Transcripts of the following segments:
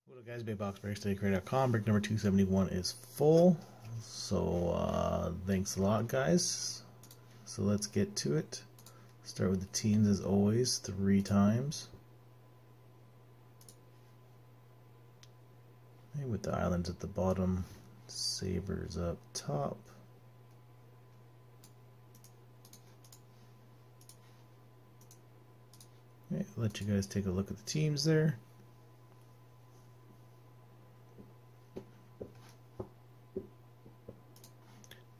What up guys, Big Box Breaks, TodyCreate.com. Break number 271 is full. So thanks a lot guys. So let's get to it. Start with the teams as always, 3 times. And with the Islands at the bottom, Sabres up top. Okay, let you guys take a look at the teams there.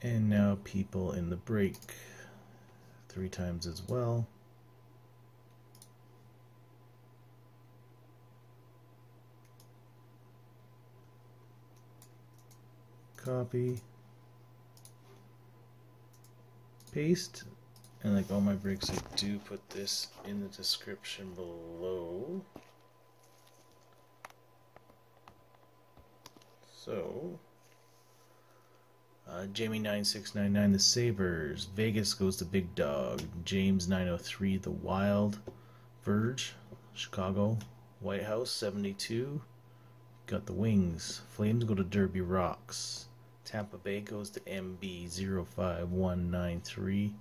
And now people in the break 3 times as well. Copy, paste, and like all my breaks, I do put this in the description below. So Jamie 9699, the Sabres. Vegas goes to Big Dog. James 903, the Wild. Verge, Chicago. White House 72. Got the Wings. Flames go to Derby Rocks. Tampa Bay goes to MB 05193.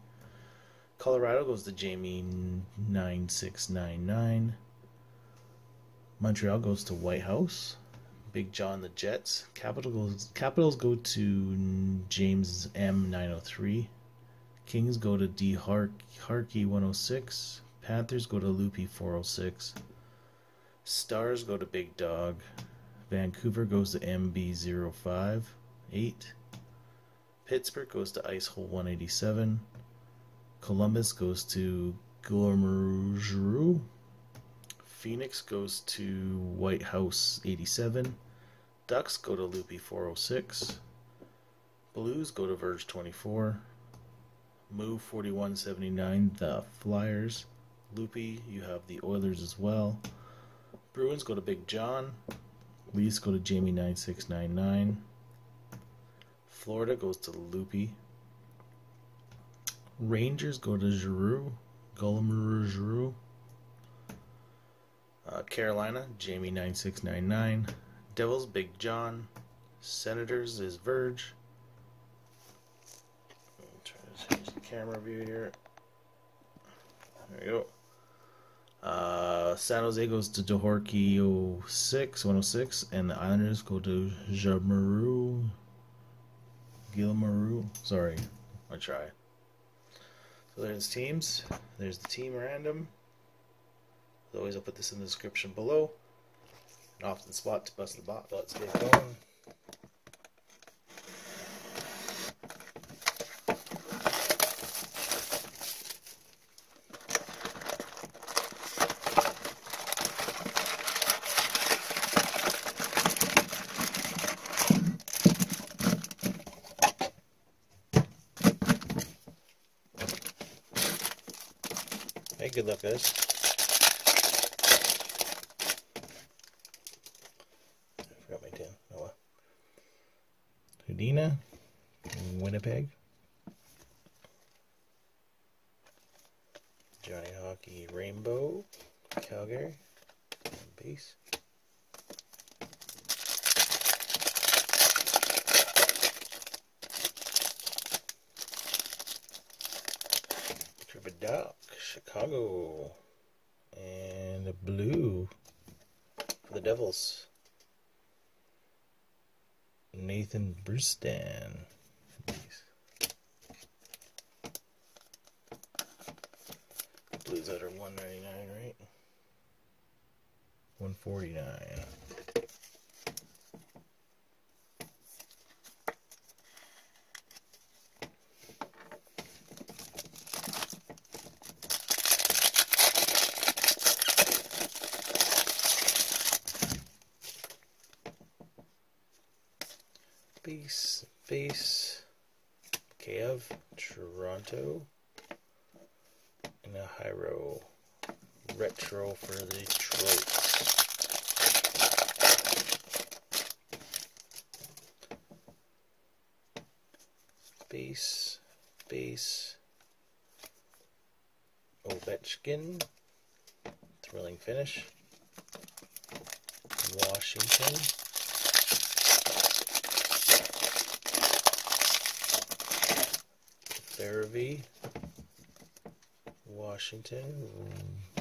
Colorado goes to Jamie 9699. Montreal goes to White House. Big John the Jets. Capitals go to James M903. Kings go to D Harkey 106. Panthers go to Loopy 406. Stars go to Big Dog. Vancouver goes to MB 058. Pittsburgh goes to Icehole 187. Columbus goes to Guillermo. Phoenix goes to White House 87. Ducks go to Loopy 406. Blues go to Verge 24. Move 4179, the Flyers. Loopy, you have the Oilers as well. Bruins go to Big John. Leafs go to Jamie 9699. Florida goes to Loopy. Rangers go to Giroux. Giroux. Carolina, Jamie 9699. Devils, Big John. Senators is Verge. Try to change the camera view here. There you go. San Jose goes to Dehorky 106, and the Islanders go to Guillermo. Sorry, I'll try. So there's teams. There's the team random. As always, I'll put this in the description below. An off the spot to bust the bot. Let's get going. Hey, good luck, guys. Dina, Winnipeg. Johnny Hockey, Rainbow, Calgary, base. Triple Duck, Chicago, and a blue for the Devils. Nathan Brustan. Blues that are $199, right? $149. Base, Kiev, Toronto, and a Hyro retro for Detroit. Base, Ovechkin, thrilling finish. Washington. Fairview, Washington.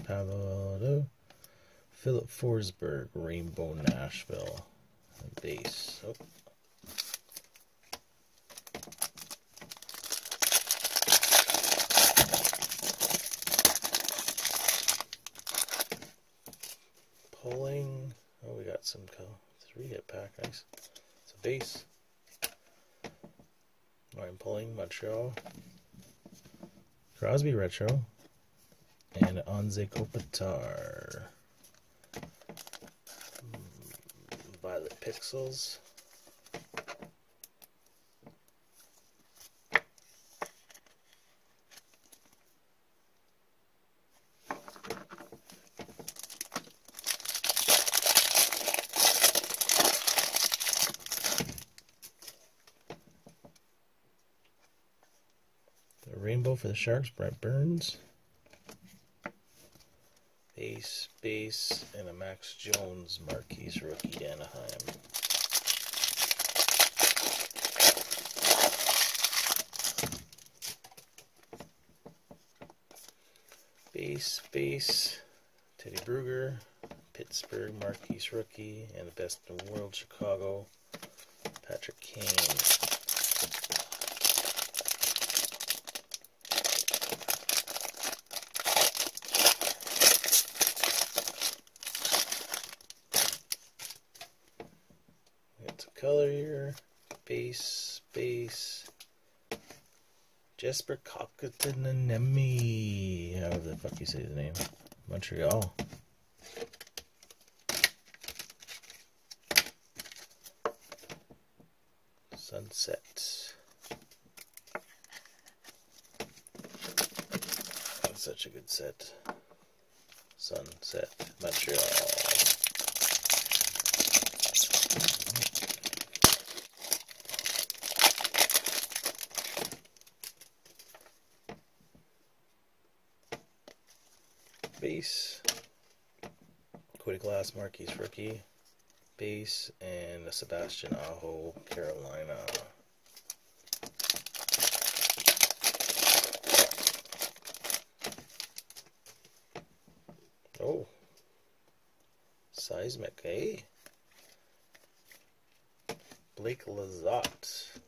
Palo, Philip Forsberg, Rainbow, Nashville. Base. Oh. Pulling. Oh, we got some 3-hit pack. Nice. It's a base. I'm pulling Montreal. Crosby retro. And Anze Kopitar. Violet Pixels. The rainbow for the Sharks, Brent Burns. Base, and a Max Jones Marquise rookie, Anaheim. Base, Teddy Brugger, Pittsburgh Marquise rookie, and the best in the world, Chicago, Patrick Kane. Color here, base, Jesper Kotkaniemi, how the fuck you say his name, Montreal. Sunset. That's such a good set. Sunset, Montreal. Base, Cody Glass Marquise rookie, base, and a Sebastian Aho, Carolina. Oh, Seismic, eh? Blake Lizotte,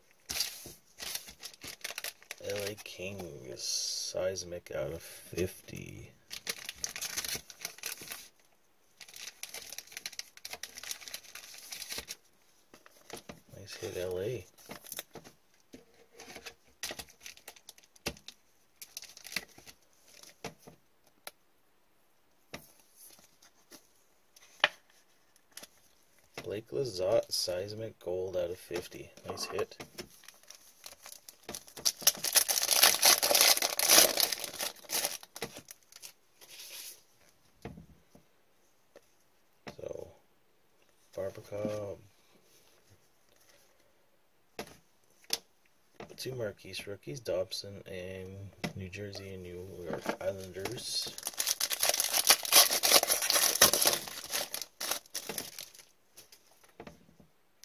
LA Kings, Seismic out of 50. Hit LA. Blake Lizotte, Seismic Gold out of 50. Nice hit. So, Barbacoa. 2 Marquise rookies, Dobson and New Jersey and New York Islanders.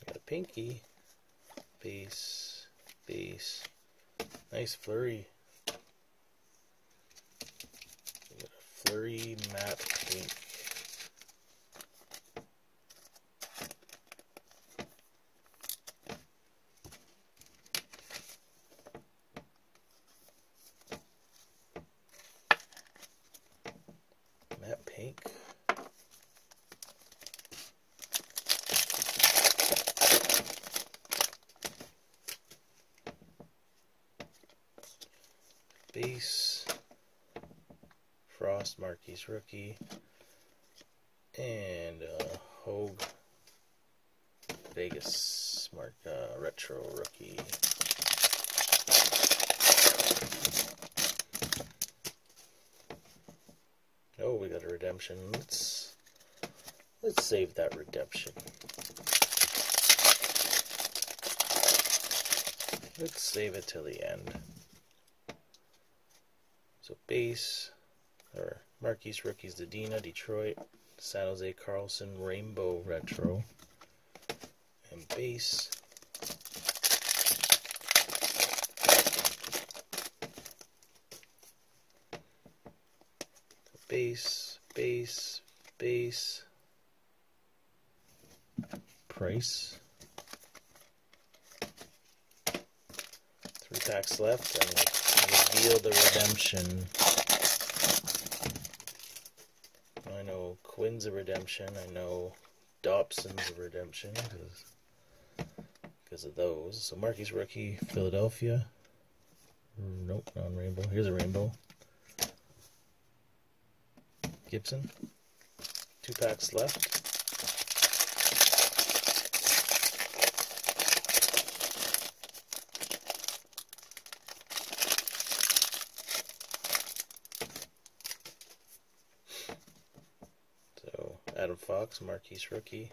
Got a pinky, base, nice flurry. Got a flurry matte pink. Pink. Base, Frost Marquise rookie, and Hogue Vegas retro rookie. Oh, we got a redemption. Let's save that redemption. Let's save it till the end. So base, or Marquise Rookies, Zadina, Detroit. San Jose Carlson, Rainbow Retro. And base. Base, base, base. Price. 3 packs left, and reveal the redemption. I know Quinn's a redemption. I know Dobson's a redemption because of those. So Marquise Rookie, Philadelphia. Nope, non-rainbow. Here's a rainbow. Gibson. 2 packs left. So Adam Fox, Marquise Rookie.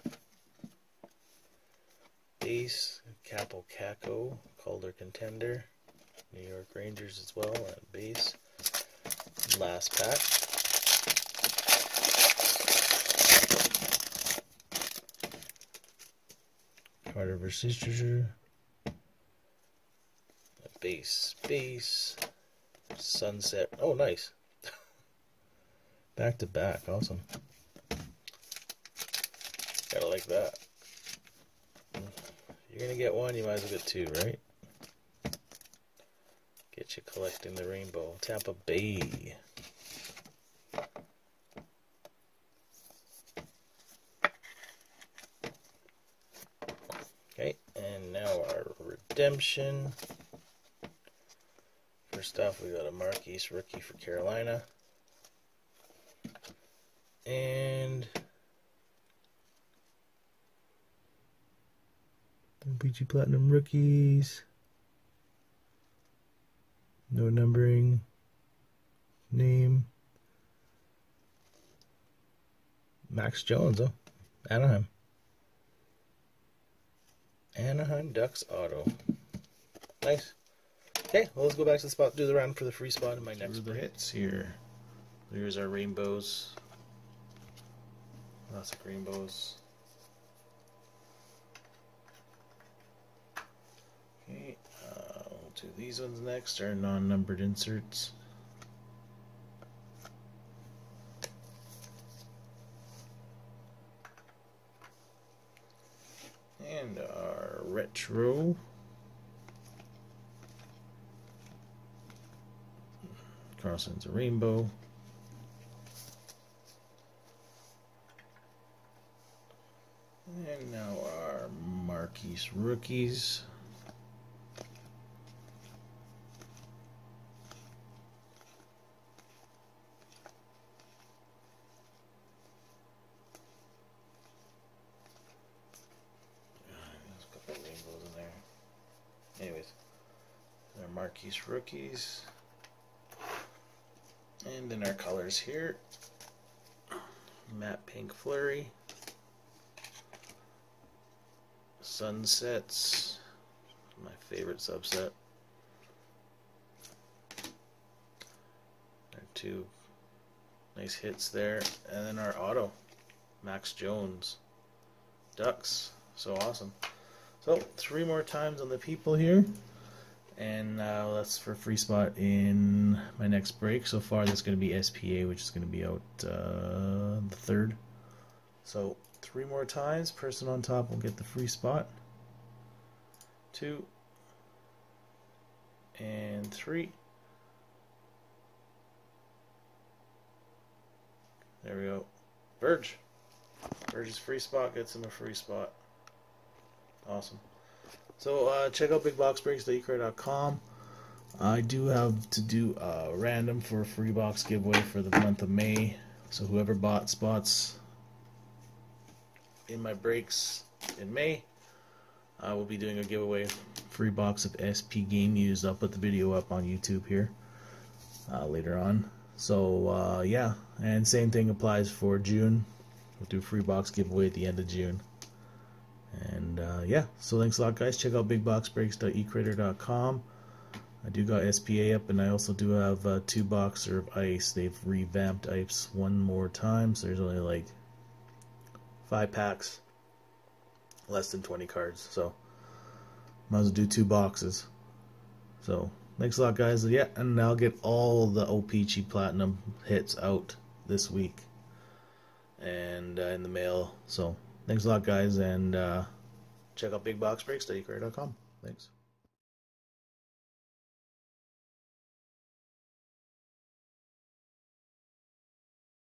Base, Capo Caco, Calder Contender. New York Rangers as well at base. Last pack. Carter versus Schuster. Base, base. Sunset. Oh, nice. Back to back. Awesome. Gotta like that. You're gonna get one, you might as well get 2, right? Get you collecting the rainbow. Tampa Bay. Okay, and now our redemption. First off, we got a Marquise Rookie for Carolina. And O-PEE-CHEE Platinum Rookies. No numbering. Name. Max Jones, oh. Anaheim. Anaheim Ducks auto. Nice. Okay, well, let's go back to the spot, do the round for the free spot in my next break. Hits here. Here's our rainbows. Lots of rainbows. Okay, we'll do these ones next, our non-numbered inserts. And our retro. Carlson's a rainbow. And now our Marquise Rookies. There's a couple of rainbows in there. Anyways, our Marquise Rookies. And then our colors here. Matte Pink Flurry. Sunsets, my favorite subset. There are 2 nice hits there. And then our auto, Max Jones, Ducks. So awesome. So 3 more times on the people here. And that's for free spot in my next break. So far that's going to be SPA, which is going to be out the 3rd. So 3 more times, person on top will get the free spot. 2 and 3. There we go. Verge. Verge's free spot gets him a free spot. Awesome. So check out bigboxbreaks.ecrater.com. I do have to do a random for a free box giveaway for the month of May. So whoever bought spots in my breaks in May, I will be doing a giveaway, free box of SP Game Used. I'll put the video up on YouTube here later on. So yeah, and same thing applies for June. We'll do a free box giveaway at the end of June. And yeah, so thanks a lot, guys. Check out bigboxbreaks.ecrater.com. I do got SPA up, and I also do have 2 boxer of ice. They've revamped ice one more time, so there's only like 5 packs, less than 20 cards. So might as well do 2 boxes. So thanks a lot, guys. Yeah, and I'll get all the O-PEE-CHEE Platinum hits out this week and in the mail. So thanks a lot, guys, and check out bigboxbreaks.eCard.com. Thanks.